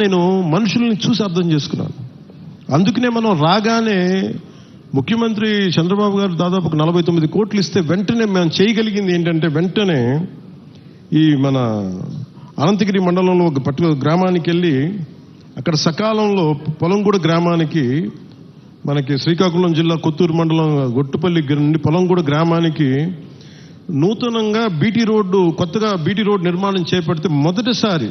నేను మనుషుల్ని చూసి అర్థం చేసుకున్నాను. అందుకనే మనం రాగానే ముఖ్యమంత్రి చంద్రబాబు గారు దాదాపు 49 కోట్లు ఇస్తే వెంటనే మేము చేయగలిగింది ఏంటంటే, వెంటనే ఈ మన అనంతగిరి మండలంలో ఒక పర్టికులర్ గ్రామానికి వెళ్ళి అక్కడ సకాలంలో పొలంగూడ గ్రామానికి, మనకి శ్రీకాకుళం జిల్లా కొత్తూరు మండలం గొట్టుపల్లి నుండి పొలంగూడ గ్రామానికి నూతనంగా కొత్తగా బీటీ రోడ్డు నిర్మాణం చేపడితే మొదటిసారి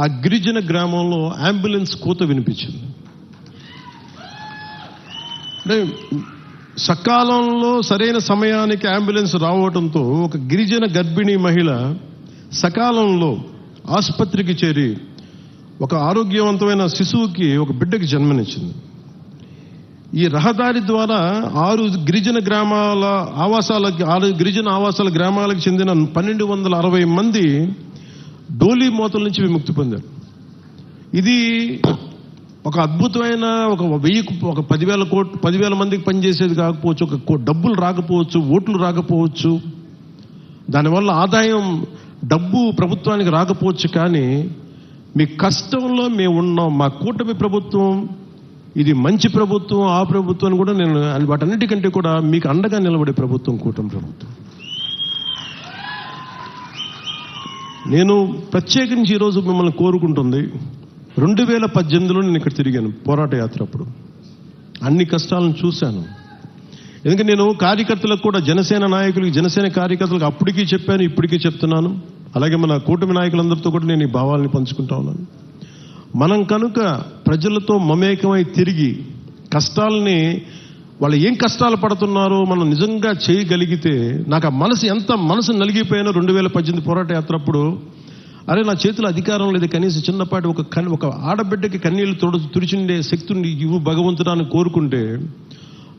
ఆ గిరిజన గ్రామంలో అంబులెన్స్ కూత వినిపించింది. అంటే సకాలంలో సరైన సమయానికి అంబులెన్స్ రావడంతో ఒక గిరిజన గర్భిణీ మహిళ సకాలంలో ఆసుపత్రికి చేరి ఒక ఆరోగ్యవంతమైన శిశువుకి, ఒక బిడ్డకి జన్మనిచ్చింది. ఈ రహదారి ద్వారా 6 గిరిజన ఆవాసాల గ్రామాలకు చెందిన 1260 మంది డోలీ మోతల నుంచి విముక్తి పొందారు. ఇది ఒక అద్భుతమైన ఒక 10,000 మందికి పనిచేసేది కాకపోవచ్చు, ఒక డబ్బులు రాకపోవచ్చు, ఓట్లు రాకపోవచ్చు, దానివల్ల ఆదాయం డబ్బు ప్రభుత్వానికి రాకపోవచ్చు, కానీ మీ కష్టంలో మేము ఉన్నాం. మా కూటమి ప్రభుత్వం ఇది మంచి ప్రభుత్వం, ఆ ప్రభుత్వాన్ని కూడా నేను వాటన్నిటికంటే కూడా మీకు అండగా నిలబడే ప్రభుత్వం కూటమి ప్రభుత్వం. నేను ప్రత్యేకించి ఈరోజు మిమ్మల్ని కోరుకుంటుంది, 2018లో నేను ఇక్కడ తిరిగాను పోరాట యాత్ర. అప్పుడు అన్ని కష్టాలను చూశాను. ఎందుకంటే నేను కార్యకర్తలకు కూడా, జనసేన కార్యకర్తలకు అప్పటికీ చెప్పాను, ఇప్పటికీ చెప్తున్నాను. అలాగే మన కూటమి నాయకులందరితో కూడా నేను ఈ భావాలని పంచుకుంటా ఉన్నాను. మనం కనుక ప్రజలతో మమేకమై తిరిగి కష్టాలని, వాళ్ళు ఏం కష్టాలు పడుతున్నారో మనం నిజంగా చేయగలిగితే, నాకు ఆ మనసు నలిగిపోయిన 2018 పోరాట యాత్ర అప్పుడు, అరే నా చేతిలో అధికారం లేదు, కనీసం చిన్నపాటి ఒక ఆడబిడ్డకి కన్నీళ్లు తుడిచిండే శక్తిని ఇవ్వు భగవంతుడాన్ని కోరుకుంటే,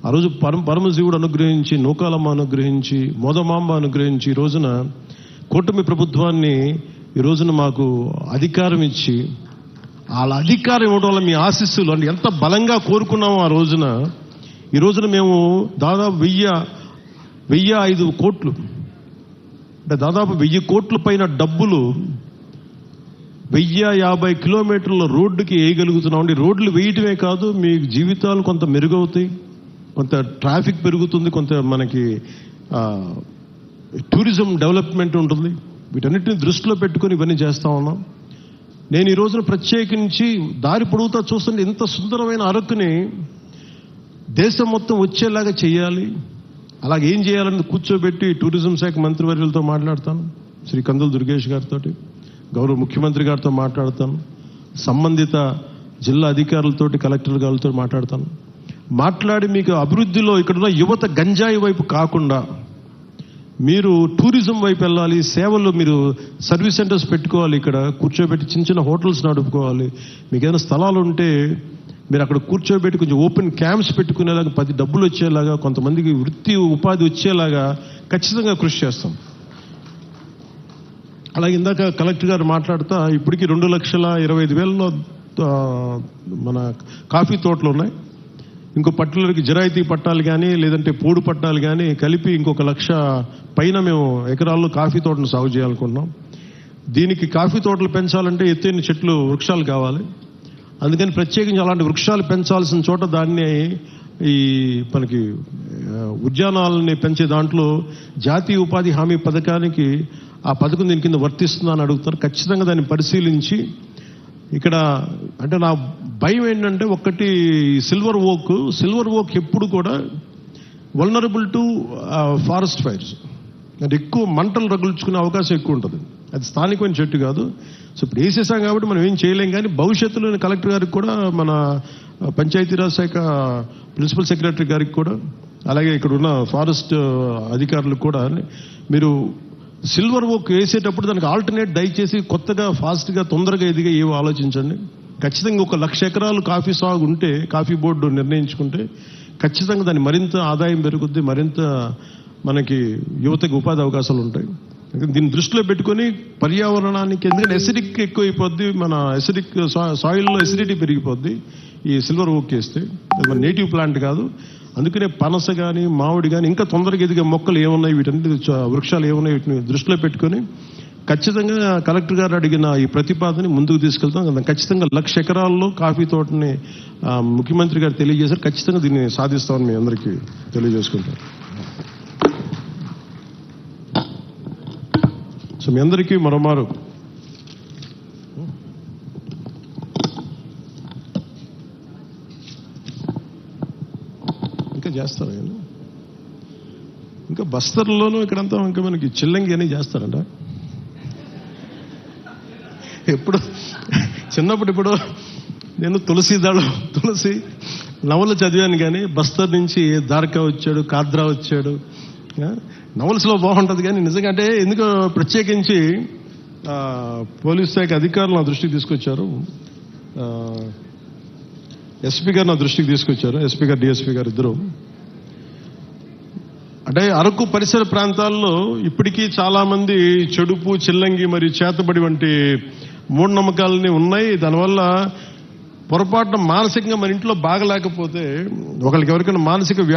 ఆ రోజు పరమశివుడు అనుగ్రహించి, నూకాలమ్మ అనుగ్రహించి, మోదమాంబ అనుగ్రహించి, ఈ రోజున కూటమి ప్రభుత్వాన్ని ఈ రోజున మాకు అధికారం ఇచ్చి, వాళ్ళ అధికారం ఇవ్వడం వల్ల మీ ఆశీస్సులు అంటే ఎంత బలంగా కోరుకున్నామో ఆ రోజున, ఈ రోజున మేము దాదాపు 1,005 కోట్లు, అంటే దాదాపు 1000 కోట్ల పైన డబ్బులు 1050 కిలోమీటర్ల రోడ్డుకి వేయగలుగుతున్నాం. అండి రోడ్లు వేయటమే కాదు, మీ జీవితాలు కొంత మెరుగవుతాయి, కొంత ట్రాఫిక్ పెరుగుతుంది, కొంత మనకి టూరిజం డెవలప్మెంట్ ఉంటుంది. వీటన్నిటిని దృష్టిలో పెట్టుకుని ఇవన్నీ చేస్తా ఉన్నాం. నేను ఈ రోజున ప్రత్యేకించి దారి పొడుగుతా చూస్తుంటే ఇంత సుందరమైన అరకుని దేశం మొత్తం వచ్చేలాగా చేయాలి. అలాగే ఏం చేయాలని కూర్చోబెట్టి టూరిజం శాఖ మంత్రివర్యులతో మాట్లాడతాను, శ్రీ కందుల దుర్గేష్ గారితో, గౌరవ ముఖ్యమంత్రి గారితో మాట్లాడతాను, సంబంధిత జిల్లా అధికారులతోటి, కలెక్టర్ గారితో మాట్లాడి మీకు అభివృద్ధిలో ఇక్కడున్న యువత గంజాయి వైపు కాకుండా మీరు టూరిజం వైపు వెళ్ళాలి, సేవలు మీరు సర్వీస్ సెంటర్స్ పెట్టుకోవాలి, ఇక్కడ కూర్చోబెట్టి చిన్న హోటల్స్ నడుపుకోవాలి. మీకు ఏదైనా స్థలాలు ఉంటే మీరు అక్కడ కూర్చోబెట్టి కొంచెం ఓపెన్ క్యాంప్స్ పెట్టుకునేలాగా, 10 డబ్బులు వచ్చేలాగా, కొంతమందికి వృత్తి ఉపాధి వచ్చేలాగా ఖచ్చితంగా కృషి చేస్తాం. అలాగే ఇందాక కలెక్టర్ గారు మాట్లాడుతా, ఇప్పటికీ 2,25,000 మన కాఫీ తోటలు ఉన్నాయి. ఇంకో పట్టణాలకి జిరాయితీ పట్టాలు కానీ, లేదంటే పోడు పట్టాలు కానీ కలిపి ఇంకొక 1,00,000 పైన మేము ఎకరాల్లో కాఫీ తోటను సాగు చేయాలనుకున్నాం. దీనికి కాఫీ తోటలు పెంచాలంటే ఎత్తైన చెట్లు, వృక్షాలు కావాలి. అందుకని ప్రత్యేకించి అలాంటి వృక్షాలు పెంచాల్సిన చోట దాన్ని ఈ మనకి ఉద్యానాలని పెంచే దాంట్లో జాతీయ ఉపాధి హామీ పథకానికి, ఆ పథకం దీని కింద వర్తిస్తుందా అని అడుగుతారు. ఖచ్చితంగా దాన్ని పరిశీలించి, ఇక్కడ అంటే నా భయం ఏంటంటే, ఒకటి సిల్వర్ ఓక్ ఎప్పుడు కూడా వల్నరబుల్ టు ఫారెస్ట్ ఫైర్స్, అంటే ఎక్కువ మంటలు రగుల్చుకునే అవకాశం ఎక్కువ ఉంటుంది. అది స్థానికమైన చెట్టు కాదు. సో ఇప్పుడు వేసేసాం కాబట్టి మనం ఏం చేయలేం. కానీ భవిష్యత్తులో కలెక్టర్ గారికి కూడా, మన పంచాయతీరాజ్ శాఖ ప్రిన్సిపల్ సెక్రటరీ గారికి కూడా, అలాగే ఇక్కడ ఉన్న ఫారెస్ట్ అధికారులకు కూడా, మీరు సిల్వర్ ఓక్ వేసేటప్పుడు దానికి ఆల్టర్నేట్ దయచేసి కొత్తగా ఫాస్ట్గా తొందరగా ఎదిగా ఏవో ఆలోచించండి. ఖచ్చితంగా 1,00,000 ఎకరాలు కాఫీ సాగు ఉంటే, కాఫీ బోర్డు నిర్ణయించుకుంటే ఖచ్చితంగా దాన్ని మరింత ఆదాయం పెరుగుద్ది, మరింత మనకి యువతకి ఉపాధి అవకాశాలు ఉంటాయి. దీన్ని దృష్టిలో పెట్టుకుని పర్యావరణానికి, ఎందుకంటే ఎసిడిక్ ఎక్కువైపోద్ది, మన సాయిల్లో ఎసిడిటీ పెరిగిపోద్ది ఈ సిల్వర్ ఓక్ వేస్తే. అది మన నేటివ్ ప్లాంట్ కాదు. అందుకనే పనస కానీ, మామిడి కానీ, ఇంకా తొందరగా ఎదిగే మొక్కలు ఏమున్నాయి, వీటన్నిటి వృక్షాలు ఏమున్నాయి, వీటిని దృష్టిలో పెట్టుకొని ఖచ్చితంగా కలెక్టర్ గారు అడిగిన ఈ ప్రతిపాదన ముందుకు తీసుకెళ్తాం. ఖచ్చితంగా 1,00,000 ఎకరాల్లో కాఫీ తోటని ముఖ్యమంత్రి గారు తెలియజేశారు. ఖచ్చితంగా దీన్ని సాధిస్తామని మీ అందరికీ తెలియజేసుకుంటాం. సో మీ అందరికీ మరోమారు ఇంకా చేస్తారు. ఇంకా బస్తర్లోనూ ఇక్కడంతా ఇంకా మనకి చిల్లంగి అని చేస్తారంట. ఎప్పుడు చిన్నప్పుడు నేను తులసి నవలు చదివాను, కానీ బస్తర్ నుంచి దార్కా వచ్చాడు, కాద్రా వచ్చాడు. నవల్స్లో బాగుంటుంది, కానీ నిజంగా అంటే ఎందుకో ప్రత్యేకించి పోలీస్ శాఖ అధికారులు నా దృష్టికి తీసుకొచ్చారు. ఎస్పీ గారు నా దృష్టికి తీసుకొచ్చారు. ఎస్పీ గారు, డిఎస్పీ గారు ఇద్దరు. అంటే అరకు పరిసర ప్రాంతాల్లో ఇప్పటికీ చాలా మంది చెడుపు, చిల్లంగి మరియు చేతబడి వంటి మూఢనమ్మకాలని ఉన్నాయి. దానివల్ల పొరపాటున మానసికంగా మన ఇంట్లో బాగలేకపోతే, ఒకరికి ఎవరికైనా మానసిక వ్యాధి